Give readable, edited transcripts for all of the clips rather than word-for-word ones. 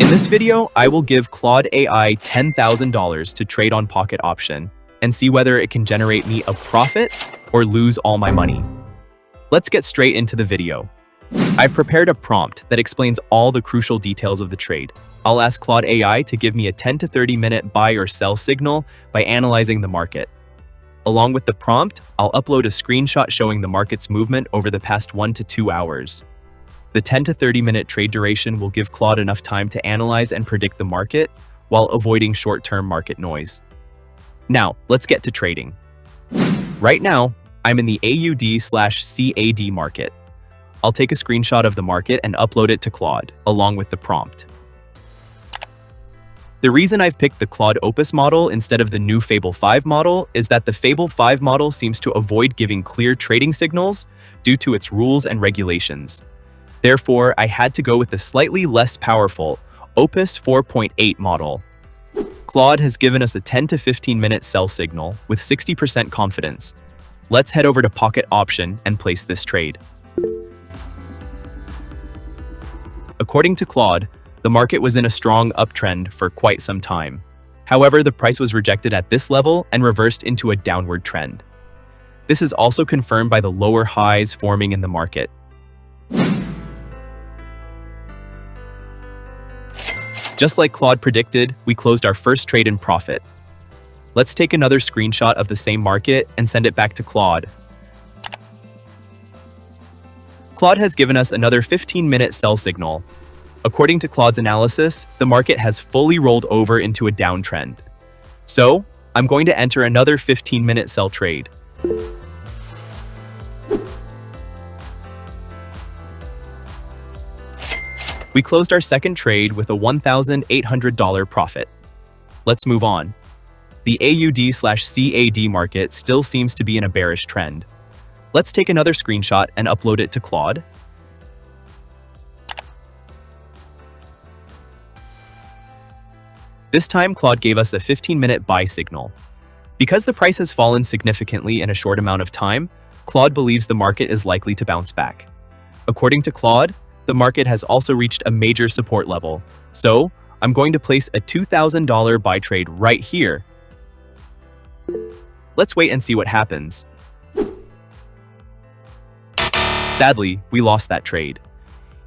In this video, I will give Claude AI $10,000 to trade on Pocket Option and see whether it can generate me a profit or lose all my money. Let's get straight into the video. I've prepared a prompt that explains all the crucial details of the trade. I'll ask Claude AI to give me a 10 to 30 minute buy or sell signal by analyzing the market. Along with the prompt, I'll upload a screenshot showing the market's movement over the past 1 to 2 hours. The 10 to 30 minute trade duration will give Claude enough time to analyze and predict the market while avoiding short-term market noise. Now, let's get to trading. Right now, I'm in the AUD/CAD market. I'll take a screenshot of the market and upload it to Claude, along with the prompt. The reason I've picked the Claude Opus model instead of the new Fable 5 model is that the Fable 5 model seems to avoid giving clear trading signals due to its rules and regulations. Therefore, I had to go with the slightly less powerful Opus 4.8 model. Claude has given us a 10 to 15 minute sell signal with 60% confidence. Let's head over to Pocket Option and place this trade. According to Claude, the market was in a strong uptrend for quite some time. However, the price was rejected at this level and reversed into a downward trend. This is also confirmed by the lower highs forming in the market. Just like Claude predicted, we closed our first trade in profit. Let's take another screenshot of the same market and send it back to Claude. Claude has given us another 15-minute sell signal. According to Claude's analysis, the market has fully rolled over into a downtrend. So, I'm going to enter another 15-minute sell trade. We closed our second trade with a $1,800 profit. Let's move on. The AUD/CAD market still seems to be in a bearish trend. Let's take another screenshot and upload it to Claude. This time, Claude gave us a 15-minute buy signal. Because the price has fallen significantly in a short amount of time, Claude believes the market is likely to bounce back. According to Claude, the market has also reached a major support level, so I'm going to place a $2,000 buy trade right here. Let's wait and see what happens. Sadly, we lost that trade.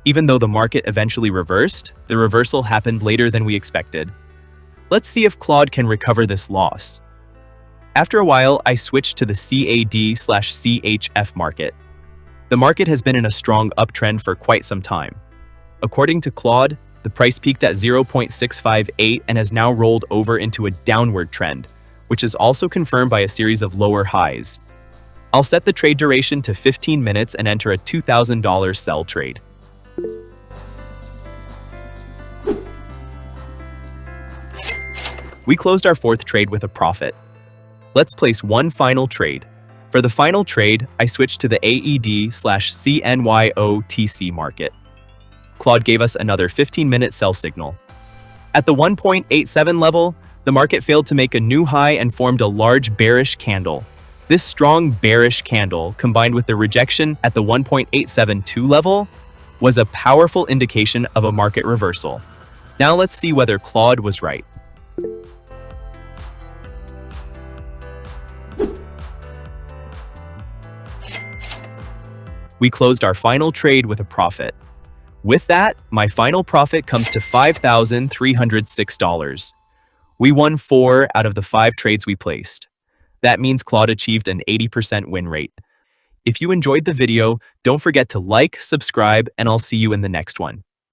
Even though the market eventually reversed, the reversal happened later than we expected. Let's see if Claude can recover this loss. After a while, I switched to the CAD/CHF market. The market has been in a strong uptrend for quite some time. According to Claude, the price peaked at 0.658 and has now rolled over into a downward trend, which is also confirmed by a series of lower highs. I'll set the trade duration to 15 minutes and enter a $2,000 sell trade. We closed our fourth trade with a profit. Let's place one final trade. For the final trade, I switched to the AED/CNYOTC market. Claude gave us another 15-minute sell signal. At the 1.87 level, the market failed to make a new high and formed a large bearish candle. This strong bearish candle, combined with the rejection at the 1.872 level, was a powerful indication of a market reversal. Now let's see whether Claude was right. We closed our final trade with a profit. With that, my final profit comes to $5,306. We won 4 out of the 5 trades we placed. That means Claude achieved an 80% win rate. If you enjoyed the video, don't forget to like, subscribe, and I'll see you in the next one.